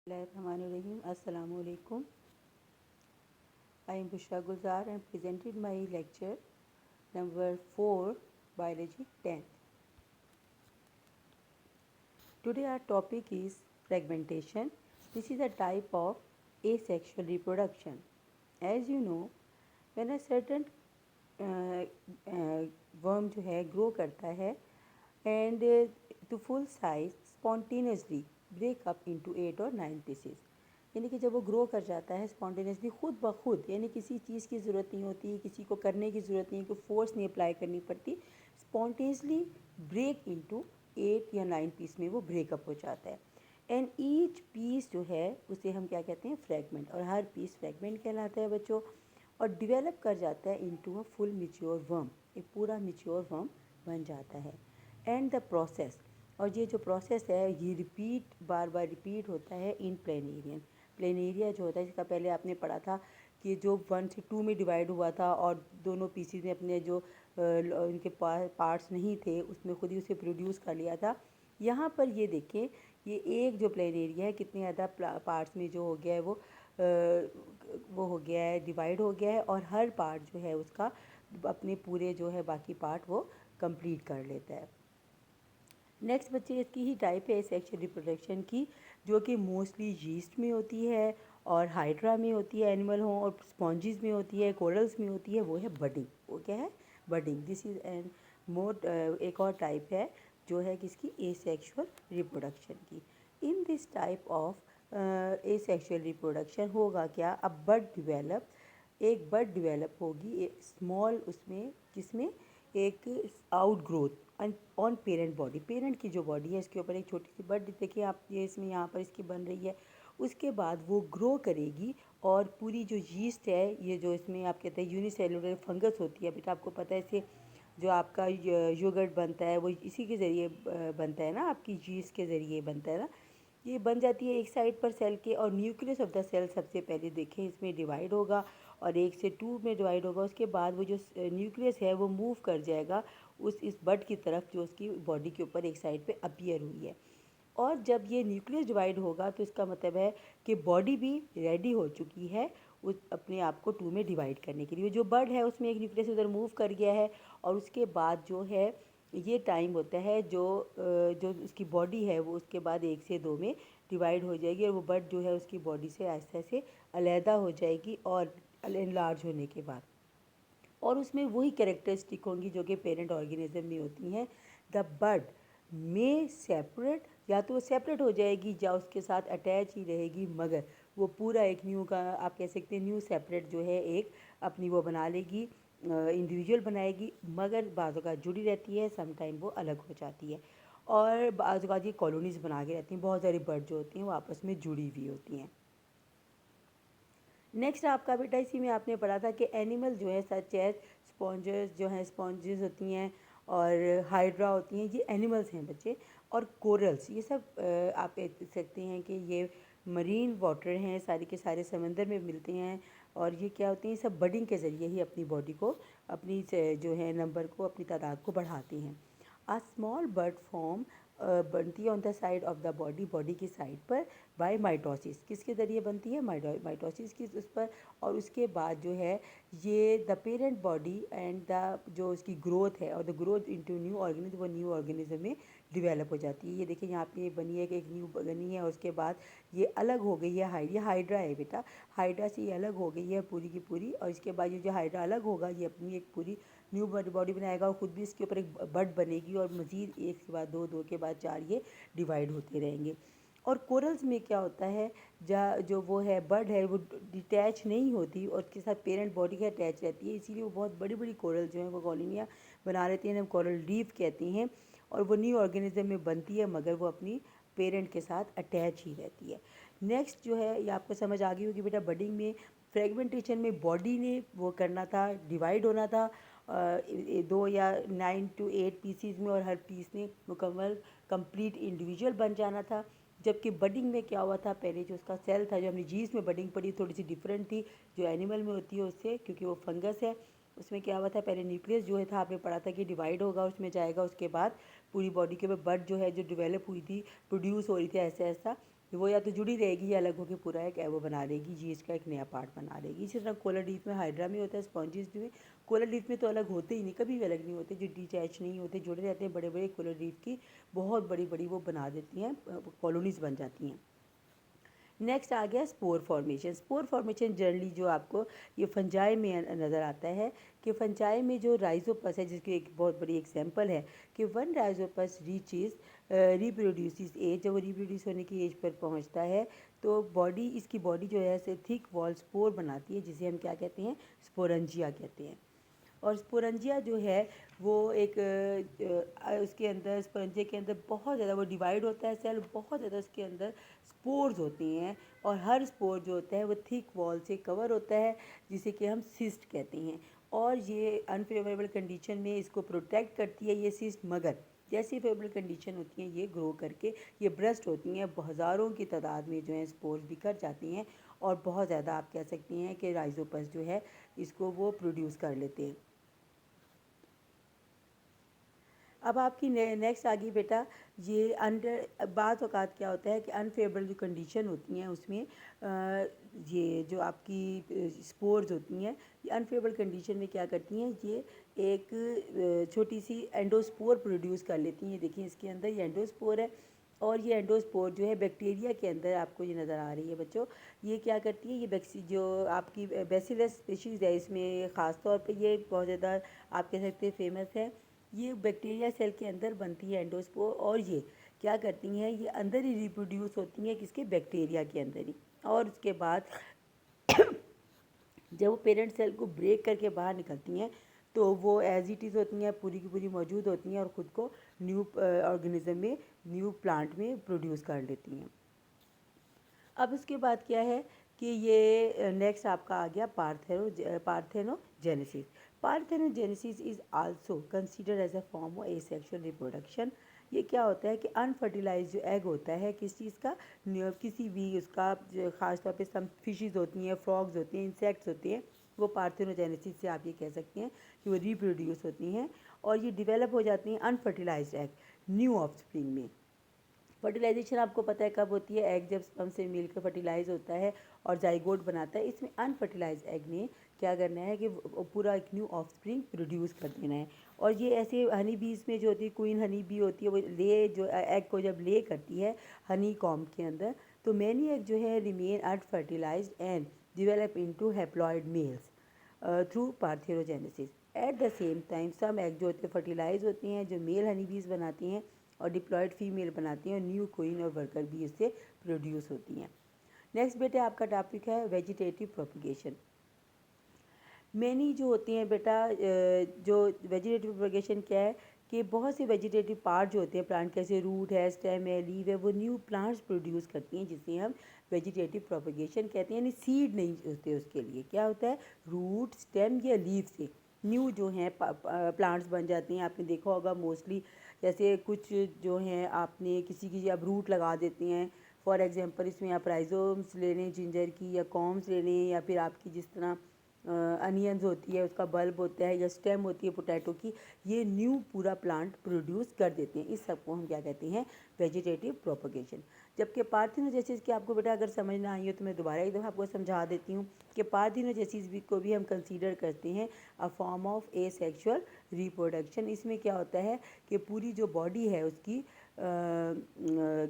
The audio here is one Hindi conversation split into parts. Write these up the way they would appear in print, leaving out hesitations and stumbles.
Bismillahirrahmanirrahim. Assalamu alaikum. I am Bushra Gulzar and presented my lecture number 4, Biology 10th. Today our topic is fragmentation. This is a type of asexual reproduction. As you know, when a certain worm जो है grow करता है and to full size spontaneously break up into 8 or 9 pieces. यानी कि जब वो ग्रो कर जाता है स्पॉन्टेनियसली खुद ब खुद, यानी किसी चीज़ की ज़रूरत नहीं होती, किसी को करने की ज़रूरत नहीं, कोई फोर्स नहीं अप्लाई करनी पड़ती, स्पॉन्टेनियसली ब्रेक इनटू 8 या 9 पीस में वो ब्रेकअप हो जाता है. एंड ईच पीस जो है उसे हम क्या कहते हैं, फ्रैगमेंट. और हर पीस फ्रैगमेंट कहलाता है बच्चों. और डिवेलप कर जाता है into a full mature worm. एक पूरा मैच्योर वर्म बन जाता है. एंड द प्रोसेस, और ये जो प्रोसेस है ये बार बार रिपीट होता है इन प्लेनेरियन. प्लेनेरिया जो होता है, जिसका पहले आपने पढ़ा था कि जो 1 से 2 में डिवाइड हुआ था और दोनों पीसीज में अपने जो उनके पार्ट्स नहीं थे उसमें खुद ही उसे प्रोड्यूस कर लिया था. यहाँ पर ये देखें, ये एक जो प्लेनेरिया है कितने ज़्यादा पार्ट्स में जो हो गया है वो हो गया है, डिवाइड हो गया है, और हर पार्ट जो है उसका अपने पूरे जो है बाकी पार्ट वो कंप्लीट कर लेता है. नेक्स्ट बच्चे, इसकी ही टाइप है सेक्शुअल रिप्रोडक्शन की, जो कि मोस्टली यीस्ट में होती है और हाइड्रा में होती है, एनिमल हो, और स्पॉन्जिस में होती है, कोरल्स में होती है. वो है बडिंग. वो क्या है, बडिंग. दिस इज़ एन मोर एक और टाइप है जो है किसकी, एसेक्सुअल रिप्रोडक्शन की. In this type of asexual reproduction होगा क्या, अब बड डिवेलप, एक बड डिवेलप होगी एक स्मॉल उसमें, जिसमें एक out growth on parent body. Parent की जो बॉडी है इसके ऊपर एक छोटी सी बड देखिए आप, ये इसमें यहाँ पर इसकी बन रही है. उसके बाद वो ग्रो करेगी और पूरी जो यीस्ट है, ये जो इसमें आप कहते हैं यूनिसेलुलर फंगस होती है बेटा, आपको पता है इसे, जो आपका योगर्ट बनता है वो इसी के ज़रिए बनता है ना, आपकी यीस्ट के ज़रिए बनता है ना. ये बन जाती है एक साइड पर सेल के, और न्यूक्लियस ऑफ द सेल सबसे पहले देखें इसमें डिवाइड होगा और 1 से 2 में डिवाइड होगा. उसके बाद वो जो न्यूक्लियस है वो मूव कर जाएगा इस बड की तरफ जो उसकी बॉडी के ऊपर एक साइड पे अपीयर हुई है. और जब ये न्यूक्लियस डिवाइड होगा तो इसका मतलब है कि बॉडी भी रेडी हो चुकी है उस अपने आप को 2 में डिवाइड करने के लिए. जो बड है उसमें एक न्यूक्लियस उधर मूव कर गया है, और उसके बाद जो है ये टाइम होता है जो उसकी बॉडी है वो उसके बाद 1 से 2 में डिवाइड हो जाएगी, और वो बड जो है उसकी बॉडी से आहिस्ता से अलहदा हो जाएगी और इनलार्ज होने के बाद. और उसमें वही कैरेक्टरिस्टिक होंगी जो कि पेरेंट ऑर्गेनिज्म में होती हैं. द बड में सेपरेट, या तो वो सेपरेट हो जाएगी या उसके साथ अटैच ही रहेगी, मगर वो पूरा एक न्यू का आप कह सकते हैं न्यू सेपरेट जो है एक अपनी वो बना लेगी, इंडिविजुअल बनाएगी, मगर बाज़ औक़ात जुड़ी रहती है, समटाइम वो अलग हो जाती है. और बाज़ औक़ात ये कॉलोनीज़ बना के रहती हैं. बहुत सारी बर्ड जो होती हैं वो आपस में जुड़ी हुई होती हैं. नेक्स्ट आपका बेटा इसी में आपने पढ़ा था कि एनिमल जो है सच एज स्पॉन्जर्स जो हैं, स्पॉन्जेस होती हैं और हाइड्रा होती हैं, ये एनिमल्स हैं बच्चे. और कोरल्स ये सब आप कह सकते हैं कि ये मरीन वाटर हैं, सारे के सारे समंदर में मिलते हैं. और ये क्या होती हैं, सब बडिंग के ज़रिए ही अपनी बॉडी को, अपनी जो है नंबर को, अपनी तादाद को बढ़ाती हैं. आ स्मॉल बर्ड फॉर्म बनती है on the side of the body, body की साइड पर, बाय माइटोसिस. किसके ज़रिए बनती है, माइटोसिस की उस पर. और उसके बाद जो है ये the parent body and the जो उसकी ग्रोथ है, और the growth into new organism, वो न्यू ऑर्गेनिज्म में डिवेलप हो जाती है. ये देखिए यहाँ पे बनी है कि एक न्यू बनी है, और उसके बाद ये अलग हो गई है. ये हाइड्रा है बेटा, हाइड्रा से ये अलग हो गई है पूरी की पूरी. और इसके बाद ये जो हाइड्रा अलग होगा ये अपनी एक पूरी न्यू बॉडी बनाएगा, और ख़ुद भी इसके ऊपर एक बड बनेगी, और मज़ीद 1 के बाद 2, 2 के बाद 4 ये डिवाइड होते रहेंगे. और कोरल्स में क्या होता है, जो वो है बर्ड है वो डिटैच नहीं होती और उसके साथ पेरेंट बॉडी के अटैच रहती है, इसीलिए वो बहुत बड़ी बड़ी कोरल जो हैं वो कॉलोनियाँ बना लेती हैं, हम कोरल रीफ कहते हैं. और वो न्यू ऑर्गेनिज्म में बनती है, मगर वो अपनी पेरेंट के साथ अटैच ही रहती है. नेक्स्ट जो है ये आपको समझ आ गई होगी बेटा, बडिंग में फ्रेगमेंटेशन में बॉडी ने वो करना था, डिवाइड होना था 2 या 9 to 8 पीसीज में, और हर पीस ने मुकम्मल कंप्लीट इंडिविजुअल बन जाना था. जबकि बडिंग में क्या हुआ था, पहले जो उसका सेल था, जो हमने जीन्स में बडिंग पढ़ी, थोड़ी सी डिफरेंट थी जो एनिमल में होती है उससे, क्योंकि वो फंगस है. उसमें क्या हुआ था, पहले न्यूक्लियस जो है था आपने पढ़ा था कि डिवाइड होगा, उसमें जाएगा, उसके बाद पूरी बॉडी के ऊपर बड जो है जो डेवलप हुई थी, प्रोड्यूस हो रही थी ऐसा ऐसा. वो या तो जुड़ी रहेगी या अलग होकर पूरा एक वो बना देगी, जी इसका एक नया पार्ट बना देगी। इसी तरह कोलर लीफ में, हाइड्रा में होता है, स्पॉन्जिस में। कोलर लीफ में तो अलग होते ही नहीं, कभी भी अलग नहीं होते, जो डिटैच नहीं होते, जुड़े रहते हैं। बड़े बड़े कोलर लीफ की बहुत बड़ी बड़ी वो बना देती हैं, कॉलोनीज बन जाती हैं। नेक्स्ट आ गया spore formation. Spore formation generally जो आपको ये फंजाई में नज़र आता है कि फंजाई में जो राइजोपस है, जिसकी एक बहुत बड़ी एग्जांपल है कि वन राइजोपस रीचेज रिप्रोड्यूसिस एज, जब वो रिप्रोड्यूस होने की एज पर पहुंचता है तो बॉडी, इसकी बॉडी जो है से थिक वॉल स्पोर बनाती है, जिसे हम क्या कहते हैं, स्पोरेंजिया कहते हैं। और स्पोरेंजिया जो है वो एक उसके अंदर, स्पोरेंजिया के अंदर बहुत ज़्यादा वो डिवाइड होता है सेल, बहुत ज़्यादा उसके अंदर स्पोर्स होती हैं, और हर स्पोर जो होता है वो थिक वॉल से कवर होता है, जिसे कि हम सिस्ट कहते हैं। और ये अनफेवरेबल कंडीशन में इसको प्रोटेक्ट करती है ये सिस्ट, मगर जैसी फेवरेबल कंडीशन होती हैं ये ग्रो करके ये ब्रस्ट होती हैं, हज़ारों की तादाद में जो है स्पोर्स बिखर जाती हैं, और बहुत ज़्यादा आप कह सकती हैं कि राइजोपस जो है इसको वो प्रोड्यूस कर लेते हैं। अब आपकी नेक्स्ट आ गई बेटा, ये अंडर बात औकात क्या होता है कि अनफेवरेबल जो कंडीशन होती हैं उसमें ये जो आपकी स्पोर्स होती हैं, ये अनफेवरेबल कंडीशन में क्या करती हैं, ये एक छोटी सी एंडोस्पोर प्रोड्यूस कर लेती हैं। देखिए इसके अंदर ये एंडोस्पोर है, और ये एंडोस्पोर जो है बैक्टीरिया के अंदर आपको ये नज़र आ रही है बच्चों। ये क्या करती है, ये जो आपकी बेसिलस स्पीशीज़ है, इसमें ख़ास तौर पे ये बहुत ज़्यादा आप कह सकते हैं फेमस है। ये बैक्टीरिया सेल के अंदर बनती है एंडोस्पोर, और ये क्या करती हैं, ये अंदर ही रिप्रोड्यूस होती हैं, किसके, बैक्टीरिया के अंदर ही। और उसके बाद जब वो पेरेंट सेल को ब्रेक करके बाहर निकलती हैं तो वो एज इट इज़ होती हैं, पूरी की पूरी मौजूद होती हैं, और ख़ुद को न्यू ऑर्गेनिज्म में, न्यू प्लांट में प्रोड्यूस कर लेती हैं। अब उसके बाद क्या है कि ये नेक्स्ट आपका आ गया parthenogenesis. Parthenogenesis is also consider as a form of asexual reproduction. ये क्या होता है कि अनफर्टिलाइज जो एग होता है किस चीज़ का, किसी भी उसका, ख़ास तौर पे सम फिशेस होती हैं, फ्रॉग्स होती हैं, इंसेक्ट्स होती हैं, वो पार्थेनोजेनेसिस से आप ये कह सकते हैं कि वो रिप्रोड्यूस होती हैं, और ये डिवेलप हो जाती हैं अनफर्टिलाइज्ड एग न्यू ऑफस्प्रिंग में। फर्टिलाइजेशन आपको पता है कब होती है, एग जब स्पर्म से मिलकर फर्टिलाइज होता है और जाइगोट बनाता है। इसमें अनफर्टिलाइज एग ने क्या करना है कि वो पूरा एक न्यू ऑफस्प्रिंग प्रोड्यूस कर देना है। और ये ऐसे हनी बीज में जो होती है, क्वीन हनी बी होती है, वो ले जो एग को जब ले करती है हनी कॉम्ब के अंदर, तो मैनी एग जो है remain unfertilize and develop into haploid males through parthenogenesis. At the same time some egg जो होते हैं फर्टिलाइज होती हैं, जो मेल हनी बीज बनाती हैं और डिप्लॉयड फीमेल बनाती हैं, और न्यू क्वीन और वर्कर भी इससे प्रोड्यूस होती हैं। नेक्स्ट बेटे आपका टॉपिक है वेजिटेटिव प्रोपगेशन। मैनी जो होती हैं बेटा, जो वेजिटेटिव प्रोपगेशन क्या है कि बहुत से वेजिटेटिव पार्ट जो होते हैं प्लांट, कैसे रूट है, स्टेम है, लीव है, वो न्यू प्लांट्स प्रोड्यूस करती हैं, जिसे हम वेजिटेटिव प्रोपगेशन कहते हैं। यानी सीड नहीं होते उसके लिए, क्या होता है, रूट, स्टेम या लीव से न्यू जो हैं प्लांट्स बन जाते हैं। आपने देखा होगा मोस्टली, जैसे कुछ जो हैं आपने किसी की आप रूट लगा देते हैं, फॉर एग्जांपल इसमें आप राइजोम्स ले लें जिंजर की, या कॉम्स ले लें, या फिर आपकी जिस तरह अनियंस होती है उसका बल्ब होता है, या स्टेम होती है पोटैटो की, ये न्यू पूरा प्लांट प्रोड्यूस कर देते हैं। इस सब को हम क्या कहते हैं, वेजिटेटिव प्रोपगेशन। जबकि पार्थेनोजेनेसिस की आपको बेटा अगर समझ ना आई हो तो मैं दोबारा एक दफ़ा आपको समझा देती हूँ कि पार्थेनोजेनेसिस को भी हम कंसीडर करते हैं अ फॉर्म ऑफ एसेक्सुअल रिप्रोडक्शन। इसमें क्या होता है कि पूरी जो बॉडी है उसकी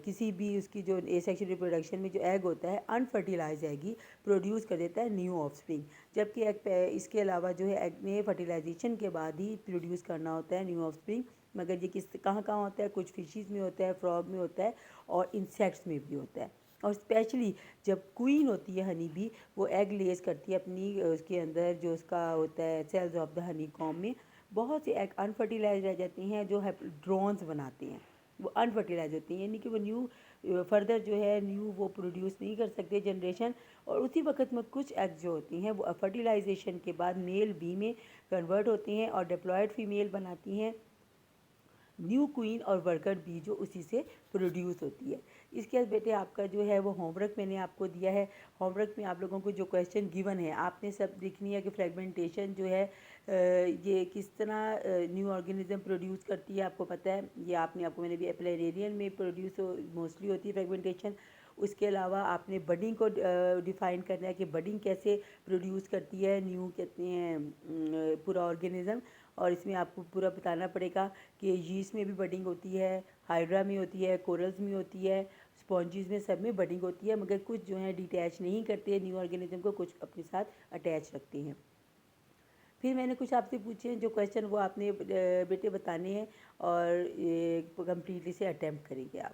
किसी भी उसकी जो एसेक्सुअल रिप्रोडक्शन में जो एग होता है अनफर्टिलाइज एग ही प्रोड्यूस कर देता है न्यू ऑफस्प्रिंग। जबकि एग इसके अलावा जो है एग ने फर्टिलाइजेशन के बाद ही प्रोड्यूस करना होता है न्यू ऑफस्प्रिंग। मगर ये किस कहाँ कहाँ होता है, कुछ फिशेस में होता है, फ्रॉग में होता है, और इंसेक्ट्स में भी होता है। और स्पेशली जब क्वीन होती है हनी बी, वो एग लेस करती है अपनी उसके अंदर जो उसका होता है cells of the honey comb में, बहुत से एग अनफर्टिलाइज रह जाती हैं, जो है ड्रोन्स बनाते हैं, वो अनफर्टिलाइज होती हैं, यानी कि वो न्यू फर्दर जो है न्यू वो प्रोड्यूस नहीं कर सकते जनरेशन। और उसी वक्त में कुछ एग जो होती हैं वो फर्टिलाइजेशन के बाद मेल बी में कन्वर्ट होती हैं और डिप्लॉयड फीमेल बनाती हैं न्यू क्वीन और वर्कर बी, जो उसी से प्रोड्यूस होती है। इसके बाद बेटे आपका जो है वो होमवर्क मैंने आपको दिया है। होमवर्क में आप लोगों को जो क्वेश्चन गिवन है आपने सब लिखनी है कि फ्रेगमेंटेशन जो है ये किस तरह न्यू ऑर्गेनिज्म प्रोड्यूस करती है। आपको पता है ये आपको मैंने भी एप्लेरियन में प्रोड्यूस मोस्टली होती है फ्रेगमेंटेशन। उसके अलावा आपने बडिंग को डिफ़ाइन करना है कि बडिंग कैसे प्रोड्यूस करती है न्यू कहते हैं पूरा ऑर्गेनिज़म। और इसमें आपको पूरा बताना पड़ेगा कि यीस्ट में भी बडिंग होती है, हाइड्रा में होती है, कोरल्स में होती है, स्पॉन्जीज़ में, सब में बडिंग होती है, मगर कुछ जो है डिटैच नहीं करते हैं न्यू ऑर्गेनिज़म को, कुछ अपने साथ अटैच रखते हैं। फिर मैंने कुछ आपसे पूछे हैं जो क्वेश्चन, वो आपने बेटे बताने हैं और कम्प्लीटली से अटैम्प्ट करेंगे आप।